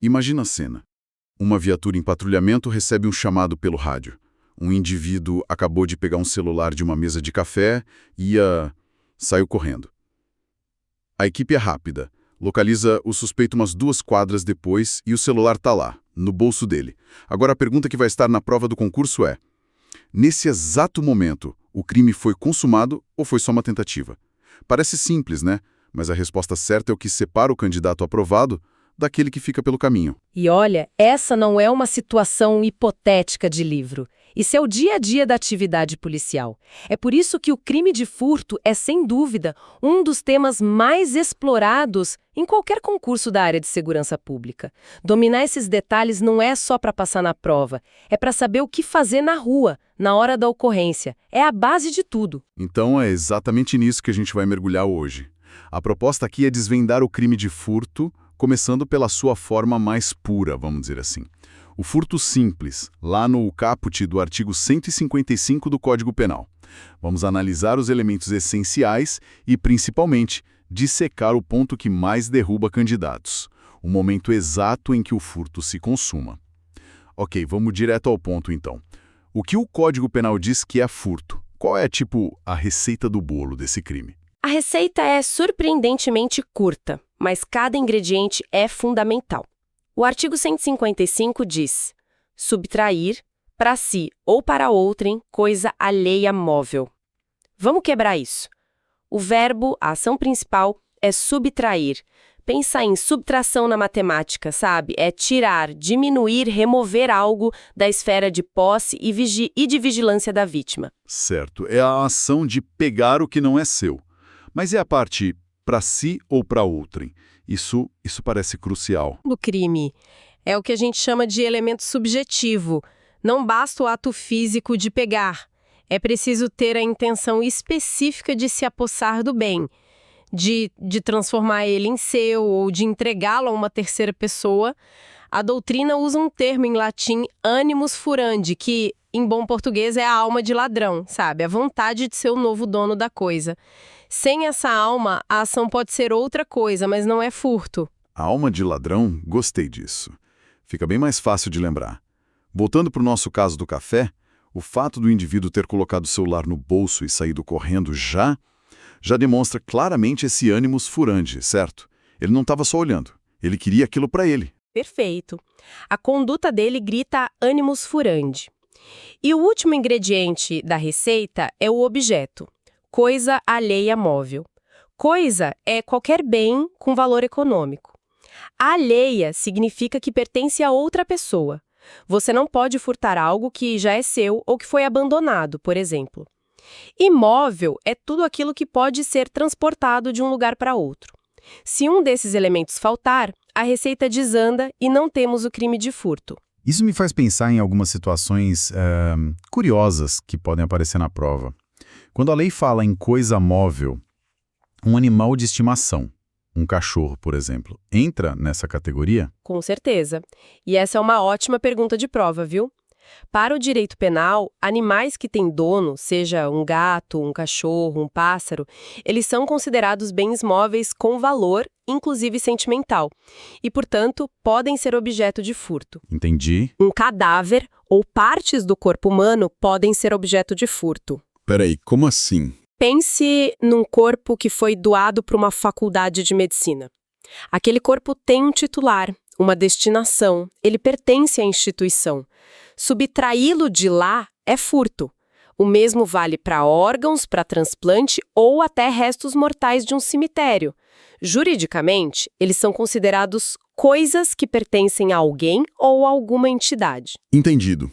Imagina a cena. Uma viatura em patrulhamento recebe um chamado pelo rádio. Um indivíduo acabou de pegar um celular de uma mesa de café e saiu correndo. A equipe é rápida. Localiza o suspeito umas 2 quadras depois e o celular está lá, no bolso dele. Agora a pergunta que vai estar na prova do concurso é: nesse exato momento, o crime foi consumado ou foi só uma tentativa? Parece simples, né? Mas a resposta certa é o que separa o candidato aprovado daquele que fica pelo caminho. E olha, essa não é uma situação hipotética de livro. Isso é o dia a dia da atividade policial. É por isso que o crime de furto é, sem dúvida, um dos temas mais explorados em qualquer concurso da área de segurança pública. Dominar esses detalhes não é só para passar na prova, é para saber o que fazer na rua, na hora da ocorrência. É a base de tudo. Então é exatamente nisso que a gente vai mergulhar hoje. A proposta aqui é desvendar o crime de furto, começando pela sua forma mais pura, vamos dizer assim. O furto simples, lá no caput do artigo 155 do Código Penal. Vamos analisar os elementos essenciais e, principalmente, dissecar o ponto que mais derruba candidatos, o momento exato em que o furto se consuma. Ok, vamos direto ao ponto então. O que o Código Penal diz que é furto? Qual é, a receita do bolo desse crime? A receita é surpreendentemente curta, mas cada ingrediente é fundamental. O artigo 155 diz: subtrair, para si ou para outrem, coisa alheia móvel. Vamos quebrar isso. O verbo, a ação principal, é subtrair. Pensa em subtração na matemática, sabe? É tirar, diminuir, remover algo da esfera de posse e de vigilância da vítima. Certo, é a ação de pegar o que não é seu. Mas é a parte para si ou para outrem? Isso parece crucial. No crime, é o que a gente chama de elemento subjetivo. Não basta o ato físico de pegar. É preciso ter a intenção específica de se apossar do bem, de transformar ele em seu ou de entregá-lo a uma terceira pessoa. A doutrina usa um termo em latim, animus furandi, que, em bom português, é a alma de ladrão, sabe? A vontade de ser o novo dono da coisa. Sem essa alma, a ação pode ser outra coisa, mas não é furto. A alma de ladrão, gostei disso. Fica bem mais fácil de lembrar. Voltando para o nosso caso do café, o fato do indivíduo ter colocado o celular no bolso e saído correndo já demonstra claramente esse animus furandi, certo? Ele não estava só olhando, ele queria aquilo para ele. Perfeito. A conduta dele grita animus furandi. E o último ingrediente da receita é o objeto. Coisa alheia móvel. Coisa é qualquer bem com valor econômico. Alheia significa que pertence a outra pessoa. Você não pode furtar algo que já é seu ou que foi abandonado, por exemplo. Imóvel é tudo aquilo que pode ser transportado de um lugar para outro. Se um desses elementos faltar, a receita desanda e não temos o crime de furto. Isso me faz pensar em algumas situações curiosas que podem aparecer na prova. Quando a lei fala em coisa móvel, um animal de estimação, um cachorro, por exemplo, entra nessa categoria? Com certeza. E essa é uma ótima pergunta de prova, viu? Para o direito penal, animais que têm dono, seja um gato, um cachorro, um pássaro, eles são considerados bens móveis com valor, inclusive sentimental, e, portanto, podem ser objeto de furto. Entendi. Um cadáver ou partes do corpo humano podem ser objeto de furto. Peraí, como assim? Pense num corpo que foi doado para uma faculdade de medicina. Aquele corpo tem um titular, uma destinação, ele pertence à instituição. Subtraí-lo de lá é furto. O mesmo vale para órgãos, para transplante ou até restos mortais de um cemitério. Juridicamente, eles são considerados coisas que pertencem a alguém ou a alguma entidade. Entendido.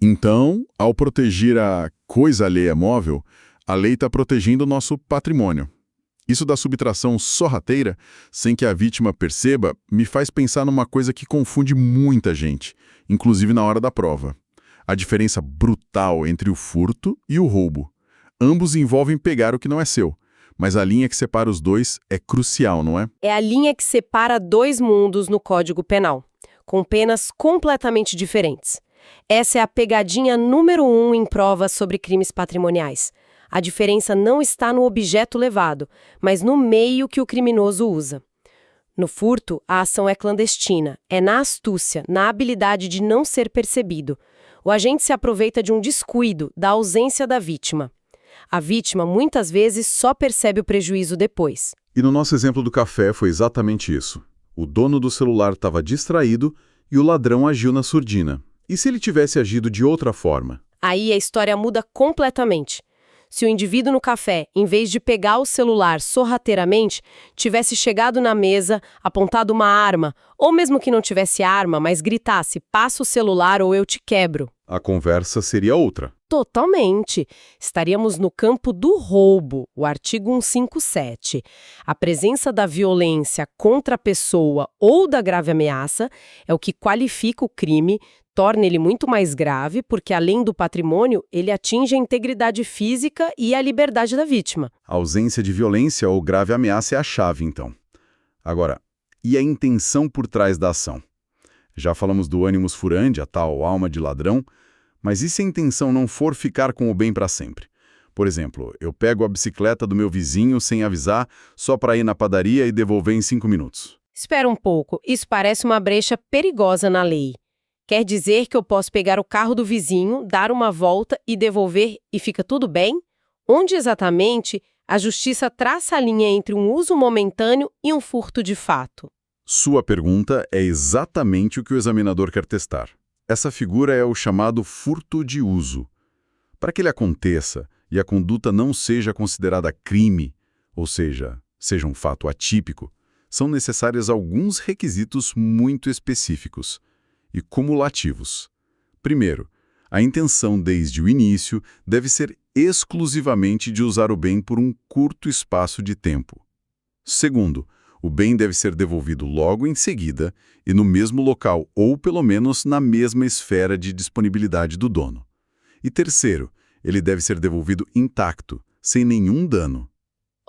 Então, ao proteger a coisa alheia móvel, a lei está protegendo o nosso patrimônio. Isso da subtração sorrateira, sem que a vítima perceba, me faz pensar numa coisa que confunde muita gente, inclusive na hora da prova. A diferença brutal entre o furto e o roubo. Ambos envolvem pegar o que não é seu, mas a linha que separa os dois é crucial, não é? É a linha que separa dois mundos no Código Penal, com penas completamente diferentes. Essa é a pegadinha número 1 em provas sobre crimes patrimoniais. A diferença não está no objeto levado, mas no meio que o criminoso usa. No furto, a ação é clandestina, é na astúcia, na habilidade de não ser percebido. O agente se aproveita de um descuido, da ausência da vítima. A vítima, muitas vezes, só percebe o prejuízo depois. E no nosso exemplo do café foi exatamente isso. O dono do celular estava distraído e o ladrão agiu na surdina. E se ele tivesse agido de outra forma? Aí a história muda completamente. Se o indivíduo no café, em vez de pegar o celular sorrateiramente, tivesse chegado na mesa, apontado uma arma, ou mesmo que não tivesse arma, mas gritasse, passa o celular ou eu te quebro. A conversa seria outra. Totalmente. Estaríamos no campo do roubo, o artigo 157. A presença da violência contra a pessoa ou da grave ameaça é o que qualifica o crime, torna ele muito mais grave, porque além do patrimônio, ele atinge a integridade física e a liberdade da vítima. A ausência de violência ou grave ameaça é a chave, então. Agora, e a intenção por trás da ação? Já falamos do animus furandi, a tal alma de ladrão, mas e se a intenção não for ficar com o bem para sempre? Por exemplo, eu pego a bicicleta do meu vizinho sem avisar, só para ir na padaria e devolver em 5 minutos. Espera um pouco, isso parece uma brecha perigosa na lei. Quer dizer que eu posso pegar o carro do vizinho, dar uma volta e devolver e fica tudo bem? Onde exatamente a justiça traça a linha entre um uso momentâneo e um furto de fato? Sua pergunta é exatamente o que o examinador quer testar. Essa figura é o chamado furto de uso. Para que ele aconteça e a conduta não seja considerada crime, ou seja um fato atípico, são necessários alguns requisitos muito específicos e cumulativos. Primeiro, a intenção desde o início deve ser exclusivamente de usar o bem por um curto espaço de tempo. Segundo, o bem deve ser devolvido logo em seguida e no mesmo local ou, pelo menos, na mesma esfera de disponibilidade do dono. E terceiro, ele deve ser devolvido intacto, sem nenhum dano.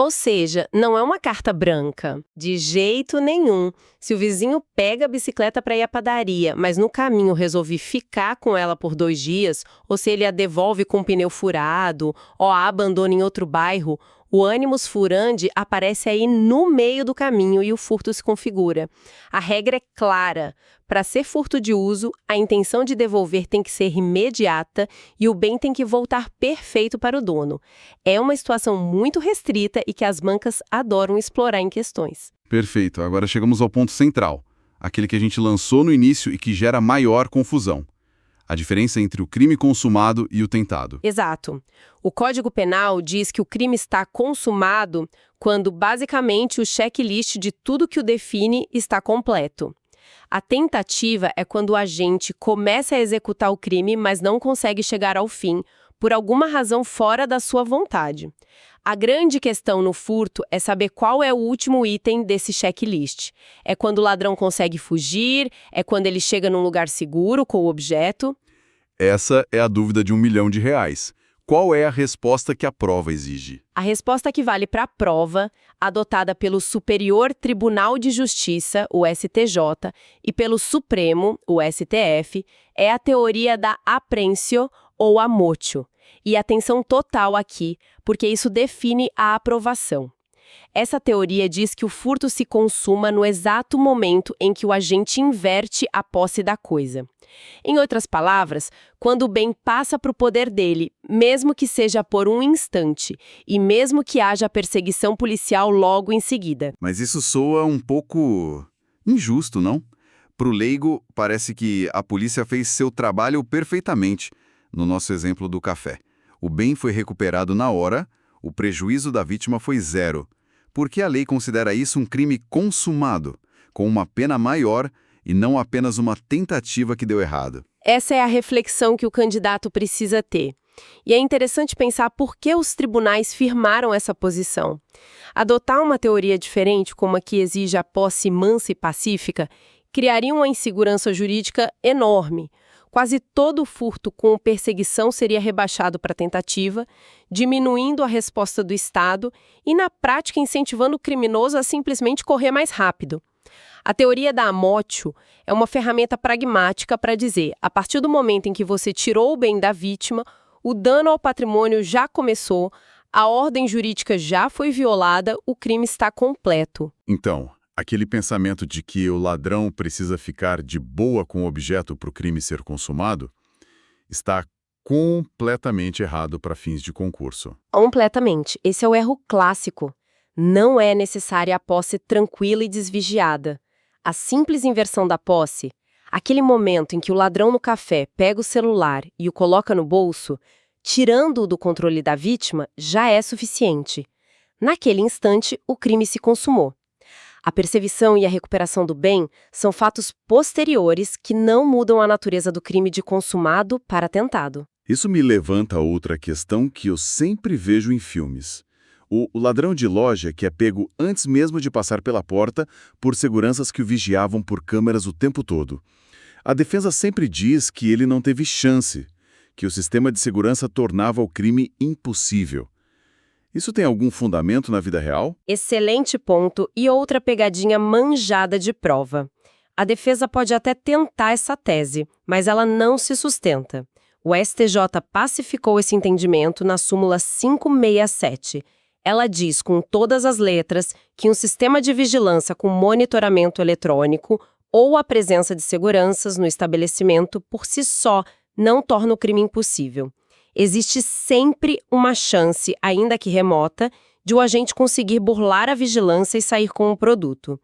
Ou seja, não é uma carta branca, de jeito nenhum. Se o vizinho pega a bicicleta para ir à padaria, mas no caminho resolve ficar com ela por 2 dias, ou se ele a devolve com o pneu furado, ou a abandona em outro bairro, o animus furandi aparece aí no meio do caminho e o furto se configura. A regra é clara. Para ser furto de uso, a intenção de devolver tem que ser imediata e o bem tem que voltar perfeito para o dono. É uma situação muito restrita e que as bancas adoram explorar em questões. Perfeito. Agora chegamos ao ponto central, aquele que a gente lançou no início e que gera maior confusão. A diferença entre o crime consumado e o tentado. Exato. O Código Penal diz que o crime está consumado quando, basicamente, o checklist de tudo que o define está completo. A tentativa é quando o agente começa a executar o crime, mas não consegue chegar ao fim, por alguma razão fora da sua vontade. A grande questão no furto é saber qual é o último item desse checklist. É quando o ladrão consegue fugir, é quando ele chega num lugar seguro com o objeto. Essa é a dúvida de R$1 milhão. Qual é a resposta que a prova exige? A resposta que vale para a prova, adotada pelo Superior Tribunal de Justiça, o STJ, e pelo Supremo, o STF, é a teoria da appreensio ou amotio. E atenção total aqui, porque isso define a aprovação. Essa teoria diz que o furto se consuma no exato momento em que o agente inverte a posse da coisa. Em outras palavras, quando o bem passa para o poder dele, mesmo que seja por um instante, e mesmo que haja perseguição policial logo em seguida. Mas isso soa um pouco injusto, não? Para o leigo, parece que a polícia fez seu trabalho perfeitamente, no nosso exemplo do café. O bem foi recuperado na hora, o prejuízo da vítima foi 0. Por que a lei considera isso um crime consumado, com uma pena maior e não apenas uma tentativa que deu errado? Essa é a reflexão que o candidato precisa ter. E é interessante pensar por que os tribunais firmaram essa posição. Adotar uma teoria diferente, como a que exige a posse mansa e pacífica, criaria uma insegurança jurídica enorme. Quase todo furto com perseguição seria rebaixado para tentativa, diminuindo a resposta do Estado e, na prática, incentivando o criminoso a simplesmente correr mais rápido. A teoria da amotio é uma ferramenta pragmática para dizer, a partir do momento em que você tirou o bem da vítima, o dano ao patrimônio já começou, a ordem jurídica já foi violada, o crime está completo. Então, Aquele pensamento de que o ladrão precisa ficar de boa com o objeto para o crime ser consumado está completamente errado para fins de concurso. Completamente. Esse é o erro clássico. Não é necessária a posse tranquila e desvigiada. A simples inversão da posse, aquele momento em que o ladrão no café pega o celular e o coloca no bolso, tirando-o do controle da vítima, já é suficiente. Naquele instante, o crime se consumou. A perseguição e a recuperação do bem são fatos posteriores que não mudam a natureza do crime de consumado para tentado. Isso me levanta outra questão que eu sempre vejo em filmes. O ladrão de loja que é pego antes mesmo de passar pela porta por seguranças que o vigiavam por câmeras o tempo todo. A defesa sempre diz que ele não teve chance, que o sistema de segurança tornava o crime impossível. Isso tem algum fundamento na vida real? Excelente ponto e outra pegadinha manjada de prova. A defesa pode até tentar essa tese, mas ela não se sustenta. O STJ pacificou esse entendimento na súmula 567. Ela diz com todas as letras que um sistema de vigilância com monitoramento eletrônico ou a presença de seguranças no estabelecimento por si só não torna o crime impossível. Existe sempre uma chance, ainda que remota, de o agente conseguir burlar a vigilância e sair com o produto.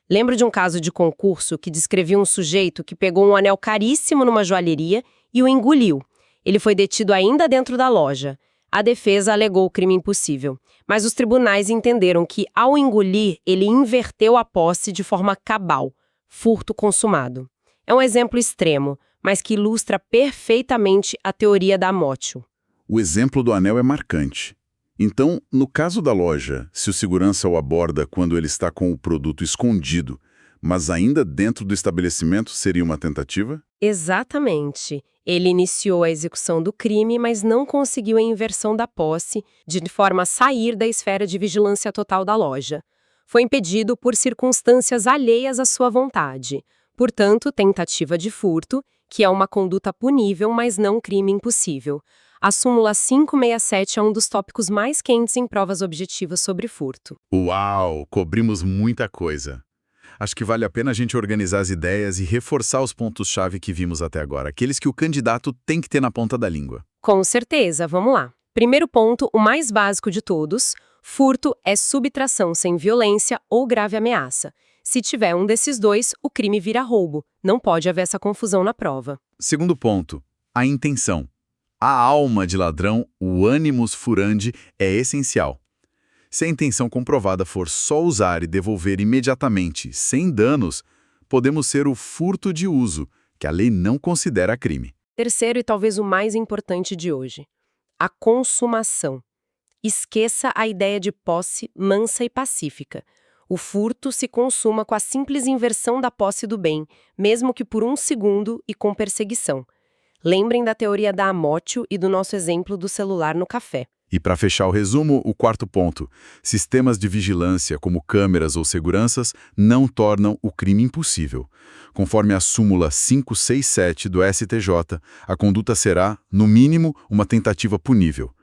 Lembro de um caso de concurso que descrevia um sujeito que pegou um anel caríssimo numa joalheria e o engoliu. Ele foi detido ainda dentro da loja. A defesa alegou o crime impossível, mas os tribunais entenderam que, ao engolir, ele inverteu a posse de forma cabal, furto consumado. É um exemplo extremo, mas que ilustra perfeitamente a teoria da Amotio. O exemplo do anel é marcante. Então, no caso da loja, se o segurança o aborda quando ele está com o produto escondido, mas ainda dentro do estabelecimento, seria uma tentativa? Exatamente. Ele iniciou a execução do crime, mas não conseguiu a inversão da posse, de forma a sair da esfera de vigilância total da loja. Foi impedido por circunstâncias alheias à sua vontade. Portanto, tentativa de furto, que é uma conduta punível, mas não crime impossível. A súmula 567 é um dos tópicos mais quentes em provas objetivas sobre furto. Uau! Cobrimos muita coisa. Acho que vale a pena a gente organizar as ideias e reforçar os pontos-chave que vimos até agora, aqueles que o candidato tem que ter na ponta da língua. Com certeza, vamos lá. Primeiro ponto, o mais básico de todos: furto é subtração sem violência ou grave ameaça. Se tiver um desses dois, o crime vira roubo. Não pode haver essa confusão na prova. Segundo ponto, a intenção. A alma de ladrão, o animus furandi, é essencial. Se a intenção comprovada for só usar e devolver imediatamente, sem danos, podemos ser o furto de uso, que a lei não considera crime. Terceiro e talvez o mais importante de hoje: a consumação. Esqueça a ideia de posse mansa e pacífica. O furto se consuma com a simples inversão da posse do bem, mesmo que por um segundo e com perseguição. Lembrem da teoria da Amotio e do nosso exemplo do celular no café. E para fechar o resumo, o quarto ponto. Sistemas de vigilância, como câmeras ou seguranças, não tornam o crime impossível. Conforme a súmula 567 do STJ, a conduta será, no mínimo, uma tentativa punível.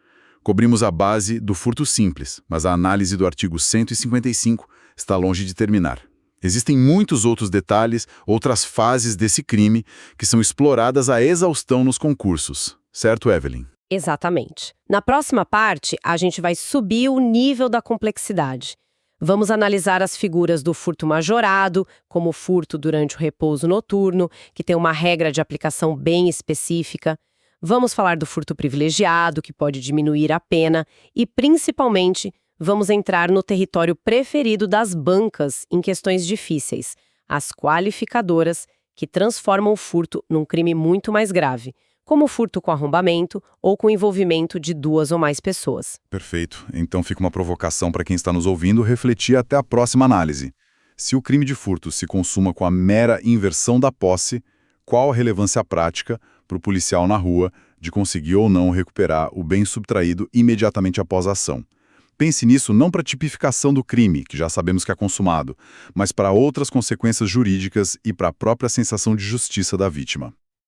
Cobrimos a base do furto simples, mas a análise do artigo 155 está longe de terminar. Existem muitos outros detalhes, outras fases desse crime que são exploradas à exaustão nos concursos. Certo, Evelyn? Exatamente. Na próxima parte, a gente vai subir o nível da complexidade. Vamos analisar as figuras do furto majorado, como o furto durante o repouso noturno, que tem uma regra de aplicação bem específica. Vamos falar do furto privilegiado, que pode diminuir a pena. E, principalmente, vamos entrar no território preferido das bancas em questões difíceis, as qualificadoras, que transformam o furto num crime muito mais grave, como o furto com arrombamento ou com envolvimento de 2 ou mais pessoas. Perfeito. Então fica uma provocação para quem está nos ouvindo refletir até a próxima análise. Se o crime de furto se consuma com a mera inversão da posse, qual a relevância prática para o policial na rua de conseguir ou não recuperar o bem subtraído imediatamente após a ação? Pense nisso não para a tipificação do crime, que já sabemos que é consumado, mas para outras consequências jurídicas e para a própria sensação de justiça da vítima.